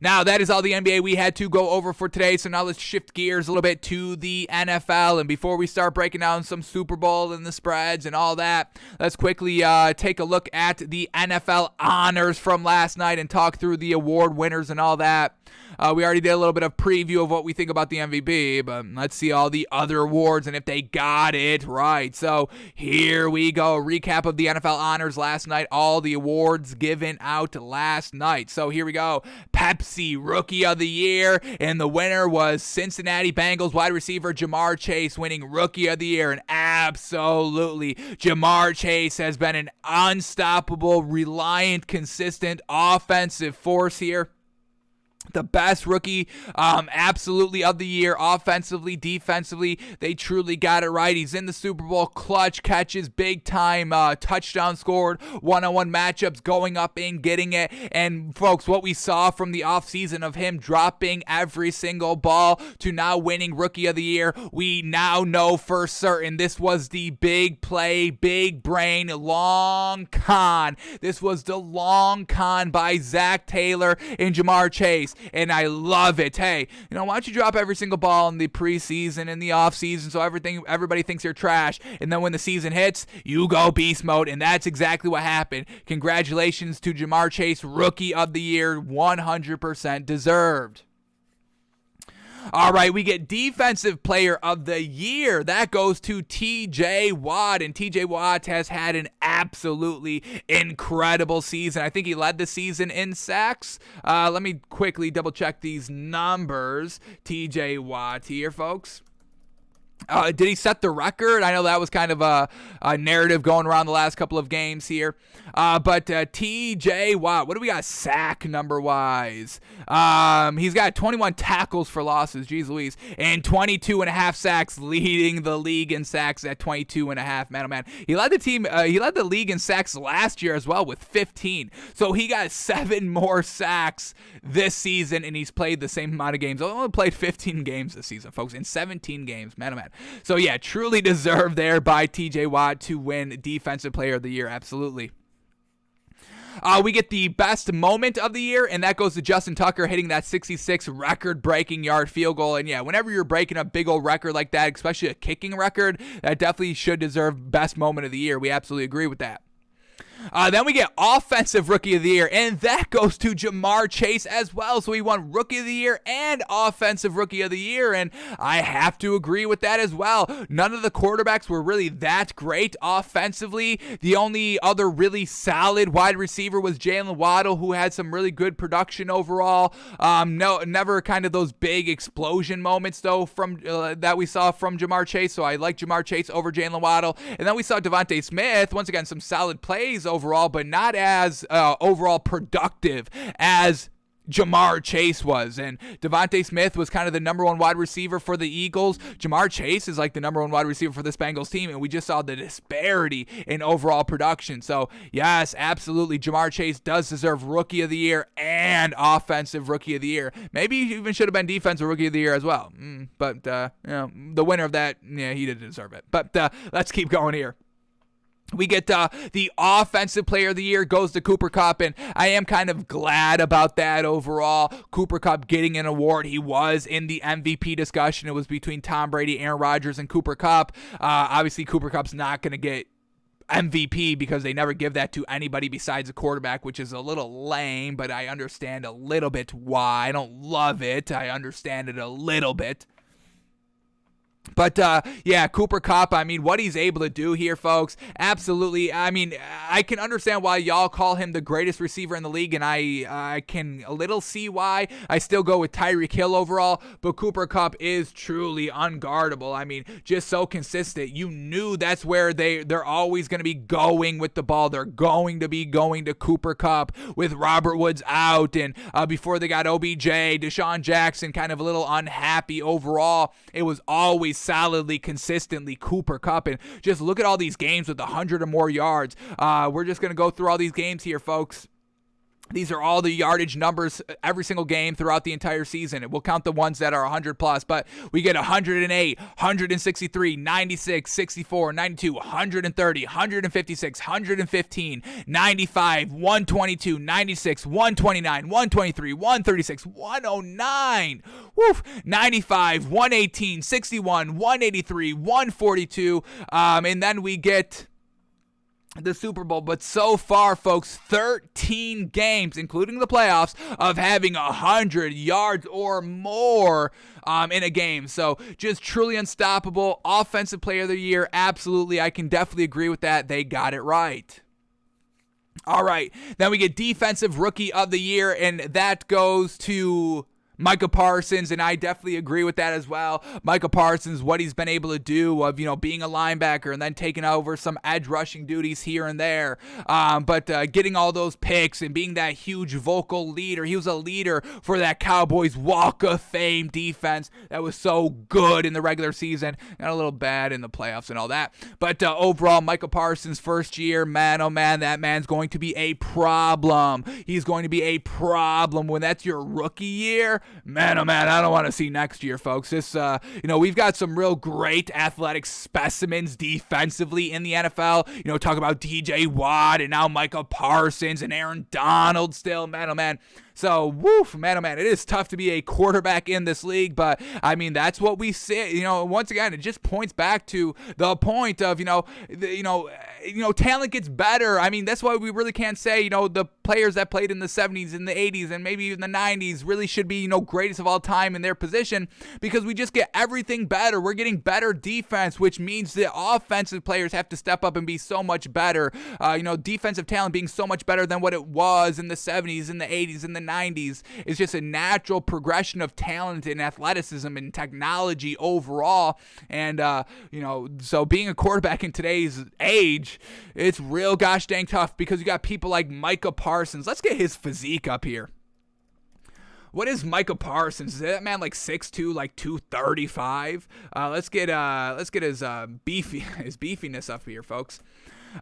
Now, that is all the NBA we had to go over for today, so now let's shift gears a little bit to the NFL. And before we start breaking down some Super Bowl and the spreads and all that, let's quickly take a look at the NFL honors from last night and talk through the award winners and all that. We already did a little bit of preview of what we think about the MVP, but let's see all the other awards and if they got it right. So here we go. Recap of the NFL honors last night. All the awards given out last night. So here we go. Pepsi Rookie of the Year, and the winner was Cincinnati Bengals wide receiver Jamar Chase, winning Rookie of the Year. And absolutely, Jamar Chase has been an unstoppable, reliant, consistent offensive force here. The best rookie, absolutely, of the year, offensively, defensively. They truly got it right. He's in the Super Bowl, clutch catches, big time touchdown scored, one-on-one matchups, going up and getting it. And folks, what we saw from the offseason of him dropping every single ball to now winning Rookie of the Year, we now know for certain this was the big play, big brain, long con. This was the long con by Zach Taylor and Jamar Chase. And I love it. Hey, why don't you drop every single ball in the preseason and the offseason so everybody thinks you're trash, and then when the season hits, you go beast mode, and that's exactly what happened. Congratulations to Jamar Chase, Rookie of the Year, 100% deserved. All right, we get Defensive Player of the Year. That goes to TJ Watt, and TJ Watt has had an absolutely incredible season. I think he led the season in sacks. Let me quickly double check these numbers. TJ Watt here, folks. Did he set the record? I know that was kind of a narrative going around the last couple of games here. But TJ Watt, what do we got sack number-wise? He's got 21 tackles for losses, geez Louise, and 22.5 sacks, leading the league in sacks at 22.5. Man, oh man. He led the league in sacks last year as well with 15. So he got 7 more sacks this season, and he's played the same amount of games. He only played 15 games this season, folks, in 17 games. Man, oh man. So yeah, truly deserved there by TJ Watt to win Defensive Player of the Year. Absolutely. We get the best moment of the year, and that goes to Justin Tucker hitting that 66 record-breaking yard field goal. And yeah, whenever you're breaking a big old record like that, especially a kicking record, that definitely should deserve best moment of the year. We absolutely agree with that. Then we get Offensive Rookie of the Year, and that goes to Jamar Chase as well. So he won Rookie of the Year and Offensive Rookie of the Year, and I have to agree with that as well. None of the quarterbacks were really that great offensively. The only other really solid wide receiver was Jalen Waddle, who had some really good production overall. Never kind of those big explosion moments, though, from that we saw from Jamar Chase, so I like Jamar Chase over Jalen Waddle. And then we saw Devontae Smith, once again, some solid plays overall, but not as overall productive as Jamar Chase was. And Devontae Smith was kind of the number one wide receiver for the Eagles. Jamar Chase is like the number one wide receiver for this Bengals team, and we just saw the disparity in overall production. So yes, absolutely, Jamar Chase does deserve Rookie of the Year and Offensive Rookie of the Year. Maybe he even should have been Defensive Rookie of the Year as well. But the winner of that, yeah, he didn't deserve it. But let's keep going here. We get the Offensive Player of the Year goes to Cooper Kupp, and I am kind of glad about that overall. Cooper Kupp getting an award. He was in the MVP discussion. It was between Tom Brady, Aaron Rodgers, and Cooper Kupp. Obviously, Cooper Kupp's not going to get MVP because they never give that to anybody besides a quarterback, which is a little lame, but I understand a little bit why. I don't love it. I understand it a little bit. But, yeah, Cooper Kupp, I mean, what he's able to do here, folks, absolutely. I mean, I can understand why y'all call him the greatest receiver in the league, and I can a little see why. I still go with Tyreek Hill overall, but Cooper Kupp is truly unguardable. I mean, just so consistent. You knew that's where they're always going to be going with the ball. They're going to be going to Cooper Kupp with Robert Woods out, and before they got OBJ, Deshaun Jackson kind of a little unhappy overall. It was always solidly, consistently Cooper Kupp, and just look at all these games with 100 or more yards. We're just going to go through all these games here, folks. These are all the yardage numbers every single game throughout the entire season. We'll count the ones that are 100 plus, but we get 108, 163, 96, 64, 92, 130, 156, 115, 95, 122, 96, 129, 123, 136, 109, woof, 95, 118, 61, 183, 142, and then we get the Super Bowl. But so far, folks, 13 games, including the playoffs, of having 100 yards or more in a game. So just truly unstoppable. Offensive player of the year, absolutely. I can definitely agree with that. They got it right. All right, then we get defensive rookie of the year, and that goes to Micah Parsons, and I definitely agree with that as well. Micah Parsons, what he's been able to do of, being a linebacker and then taking over some edge rushing duties here and there. But getting all those picks and being that huge vocal leader. He was a leader for that Cowboys Walk of Fame defense that was so good in the regular season. Got a little bad in the playoffs and all that. But overall, Micah Parsons' first year, man, oh man, that man's going to be a problem. He's going to be a problem when that's your rookie year. Man, oh man, I don't want to see next year, folks. This, we've got some real great athletic specimens defensively in the NFL. Talk about DJ Watt and now Micah Parsons and Aaron Donald still. Man, oh man. So, woof, man, oh man, it is tough to be a quarterback in this league, but I mean, that's what we see. Once again, it just points back to the point of, talent gets better. I mean, that's why we really can't say, the players that played in the 70s and the 80s and maybe even the 90s really should be, greatest of all time in their position, because we just get everything better. We're getting better defense, which means the offensive players have to step up and be so much better. Defensive talent being so much better than what it was in the 70s and the 80s and the 90s is just a natural progression of talent and athleticism and technology overall. And, so being a quarterback in today's age, it's real gosh dang tough, because you got people like Micah Parsons. Let's get his physique up here. What is Micah Parsons? Is that man like 6'2", like 235? Let's get his beefiness up here, folks.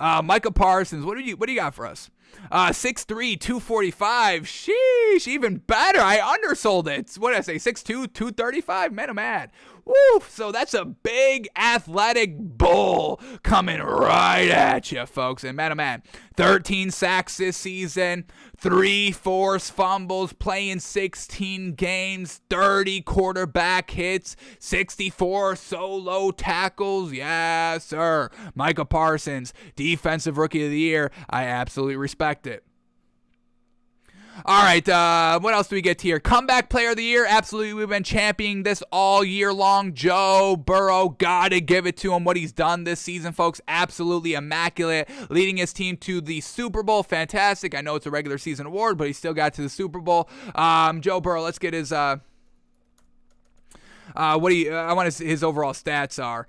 Micah Parsons, what do you got for us? 6'3", 245. Sheesh, even better. I undersold it. What did I say? 6'2", 235? Man, I'm mad. Woo! So that's a big athletic bull coming right at you, folks. And man, oh man, 13 sacks this season, 3 forced fumbles, playing 16 games, 30 quarterback hits, 64 solo tackles. Yes, sir. Micah Parsons, defensive rookie of the year. I absolutely respect it. All right, what else do we get here? Comeback player of the year. Absolutely, we've been championing this all year long. Joe Burrow, gotta give it to him. What he's done this season, folks, absolutely immaculate. Leading his team to the Super Bowl, fantastic. I know it's a regular season award, but he still got to the Super Bowl. Joe Burrow, let's get his... I want to see his overall stats are,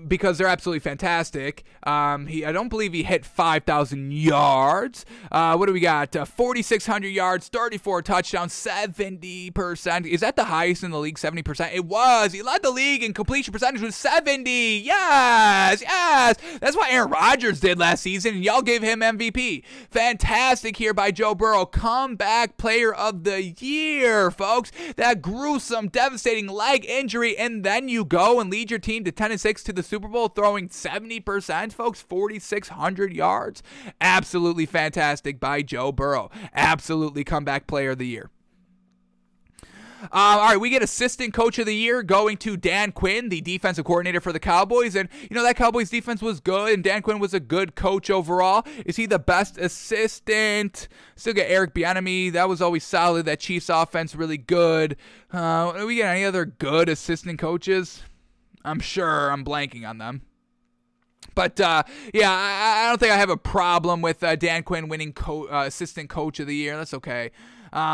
because they're absolutely fantastic. I don't believe he hit 5,000 yards. What do we got? 4,600 yards, 34 touchdowns, 70%. Is that the highest in the league? 70%. It was. He led the league in completion percentage with 70. Yes. That's what Aaron Rodgers did last season, and y'all gave him MVP. Fantastic here by Joe Burrow. Comeback player of the year, folks. That gruesome, devastating leg injury, and then you go and lead your team to 10-6 to the Super Bowl, throwing 70%, folks, 4,600 yards. Absolutely fantastic by Joe Burrow. Absolutely comeback player of the year. All right, we get assistant coach of the year going to Dan Quinn, the defensive coordinator for the Cowboys. And, that Cowboys defense was good, and Dan Quinn was a good coach overall. Is he the best assistant? Still get Eric Bieniemy. That was always solid. That Chiefs offense, really good. Do we get any other good assistant coaches? I'm sure I'm blanking on them. But, I don't think I have a problem with Dan Quinn winning assistant coach of the year. That's okay.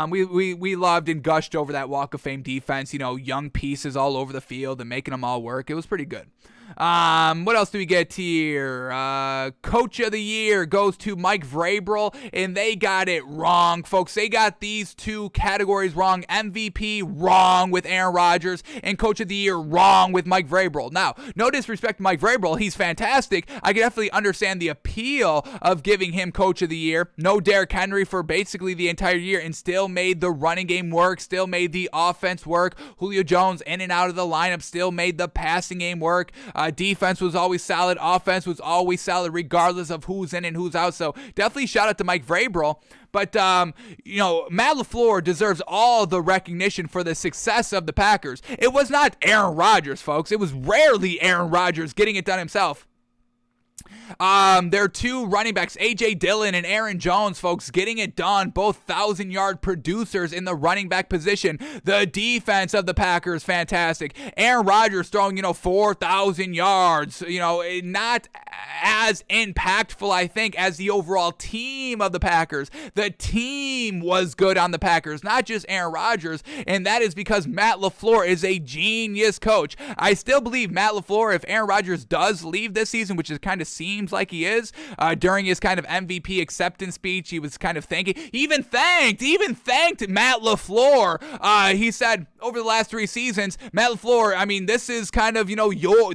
We loved and gushed over that Walk of Fame defense, young pieces all over the field and making them all work. It was pretty good. What else do we get here? Coach of the Year goes to Mike Vrabel, and they got it wrong, folks. They got these two categories wrong. MVP wrong with Aaron Rodgers, and Coach of the Year wrong with Mike Vrabel. Now, no disrespect to Mike Vrabel. He's fantastic. I can definitely understand the appeal of giving him Coach of the Year. No Derrick Henry for basically the entire year, and still made the running game work, still made the offense work. Julio Jones in and out of the lineup, still made the passing game work. Defense was always solid. Offense was always solid regardless of who's in and who's out. So definitely shout out to Mike Vrabel. But, Matt LaFleur deserves all the recognition for the success of the Packers. It was not Aaron Rodgers, folks. It was rarely Aaron Rodgers getting it done himself. There are two running backs, A.J. Dillon and Aaron Jones, folks, getting it done. Both 1,000-yard producers in the running back position. The defense of the Packers, fantastic. Aaron Rodgers throwing, 4,000 yards. Not as impactful, I think, as the overall team of the Packers. The team was good on the Packers, not just Aaron Rodgers, and that is because Matt LaFleur is a genius coach. I still believe Matt LaFleur, if Aaron Rodgers does leave this season, which is kind of seems like he is, during his kind of MVP acceptance speech, he was kind of thanking, even thanked Matt LaFleur. He said over the last 3 seasons, Matt LaFleur, this is kind of,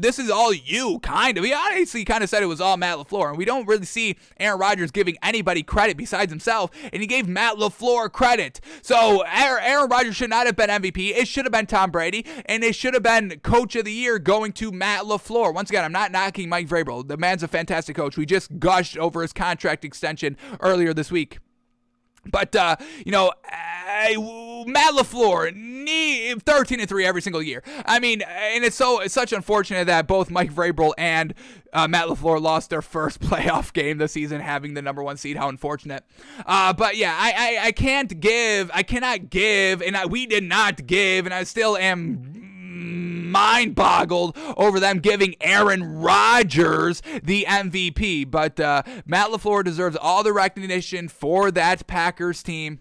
this is all you, kind of. He honestly kind of said it was all Matt LaFleur, and we don't really see Aaron Rodgers giving anybody credit besides himself, and he gave Matt LaFleur credit. So Aaron Rodgers should not have been MVP. It should have been Tom Brady, and it should have been Coach of the Year going to Matt LaFleur. Once again, I'm not knocking Mike Vrabel. The man's a fantastic coach. We just gushed over his contract extension earlier this week. But, Matt LaFleur, 13-3 every single year. And it's such unfortunate that both Mike Vrabel and Matt LaFleur lost their first playoff game this season, having the number 1 seed. How unfortunate. But yeah, I cannot give, and we did not give, and I still am mind boggled over them giving Aaron Rodgers the MVP. But Matt LaFleur deserves all the recognition for that Packers team.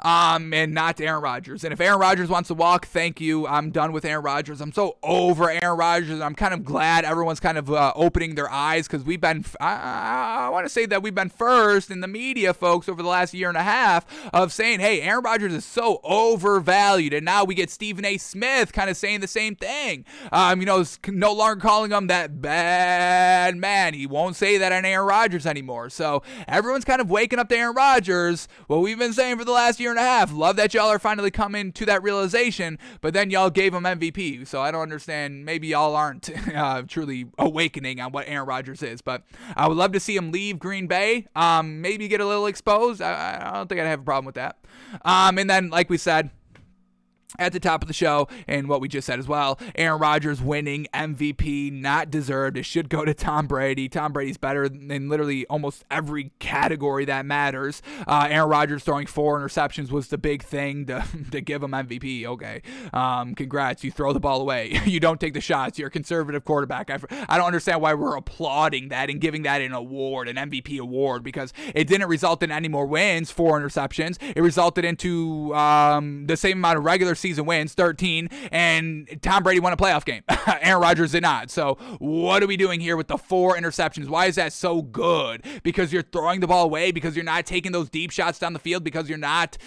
And not Aaron Rodgers. And if Aaron Rodgers wants to walk, thank you. I'm done with Aaron Rodgers. I'm so over Aaron Rodgers. I'm kind of glad everyone's kind of opening their eyes, because we've been, I want to say that we've been first in the media, folks, over the last year and a half of saying, hey, Aaron Rodgers is so overvalued. And now we get Stephen A. Smith kind of saying the same thing. No longer calling him that bad man. He won't say that on Aaron Rodgers anymore. So everyone's kind of waking up to Aaron Rodgers. What we've been saying for the last year and a half. Love that y'all are finally coming to that realization, but then y'all gave him MVP. So I don't understand. Maybe y'all aren't truly awakening on what Aaron Rodgers is, but I would love to see him leave Green Bay. Maybe get a little exposed. I don't think I'd have a problem with that. And then, like we said at the top of the show, and what we just said as well, Aaron Rodgers winning MVP, not deserved. It should go to Tom Brady. Tom Brady's better in literally almost every category that matters. Aaron Rodgers throwing 4 interceptions was the big thing to give him MVP. Okay, congrats. You throw the ball away. You don't take the shots. You're a conservative quarterback. I don't understand why we're applauding that and giving that an award, an MVP award, because it didn't result in any more wins, 4 interceptions. It resulted into the same amount of regular season wins, 13, and Tom Brady won a playoff game. Aaron Rodgers did not. So what are we doing here with the 4 interceptions? Why is that so good? Because you're throwing the ball away, because you're not taking those deep shots down the field, because you're not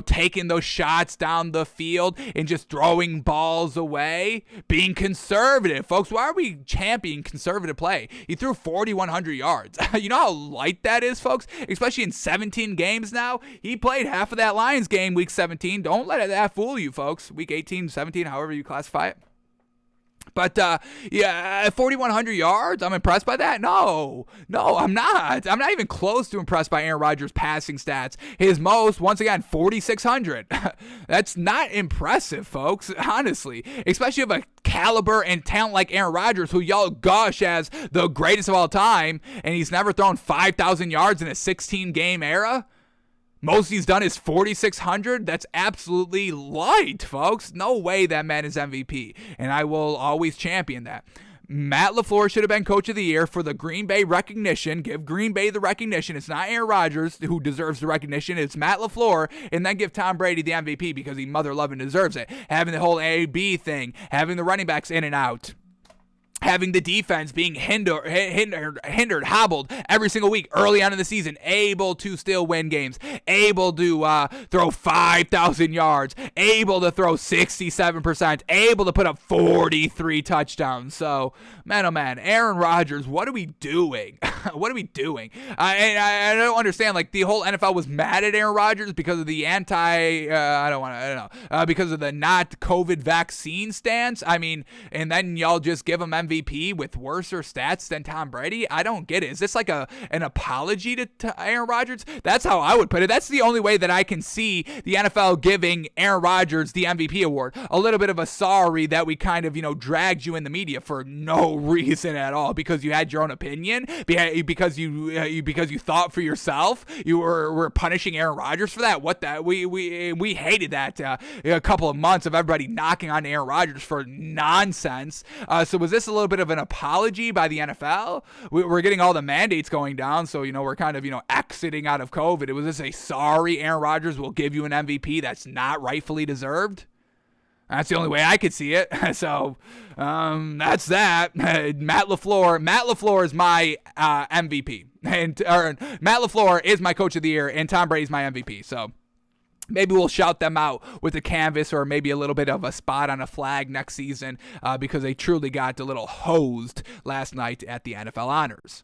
taking those shots down the field and just throwing balls away, being conservative. Folks, why are we championing conservative play? He threw 4,100 yards. You know how light that is, folks? Especially in 17 games now. He played half of that Lions game week 17. Don't let that fool you, folks. Week 18, 17, however you classify it. But, 4,100 yards, I'm impressed by that? No, I'm not. I'm not even close to impressed by Aaron Rodgers' passing stats. His most, once again, 4,600. That's not impressive, folks, honestly. Especially of a caliber and talent like Aaron Rodgers, who y'all gush as the greatest of all time, and he's never thrown 5,000 yards in a 16-game era. Most he's done is 4,600. That's absolutely light, folks. No way that man is MVP, and I will always champion that. Matt LaFleur should have been coach of the year for the Green Bay recognition. Give Green Bay the recognition. It's not Aaron Rodgers who deserves the recognition. It's Matt LaFleur. And then give Tom Brady the MVP because he mother-loving deserves it. Having the whole A-B thing. Having the running backs in and out. Having the defense being hindered, hobbled every single week early on in the season, able to still win games, able to throw 5,000 yards, able to throw 67%, able to put up 43 touchdowns. So, man, oh man, Aaron Rodgers, what are we doing? What are we doing? I don't understand. Like, the whole NFL was mad at Aaron Rodgers because of the because of the not COVID vaccine stance. I mean, and then y'all just give him MVP with worse stats than Tom Brady? I don't get it. Is this like an apology to Aaron Rodgers? That's how I would put it. That's the only way that I can see the NFL giving Aaron Rodgers the MVP award. A little bit of a sorry that we kind of, dragged you in the media for no reason at all because you had your own opinion, because you thought for yourself. You were punishing Aaron Rodgers for that. What that? We hated that a couple of months of everybody knocking on Aaron Rodgers for nonsense. So was this a little bit of an apology by the NFL? We're getting all the mandates going down, so we're kind of exiting out of COVID. Was this a sorry Aaron Rodgers will give you an MVP that's not rightfully deserved? That's the only way I could see it. So that's that. Matt LaFleur is my MVP, and Matt LaFleur is my coach of the year, and Tom Brady's my MVP. So maybe we'll shout them out with a canvas or maybe a little bit of a spot on a flag next season because they truly got a little hosed last night at the NFL Honors.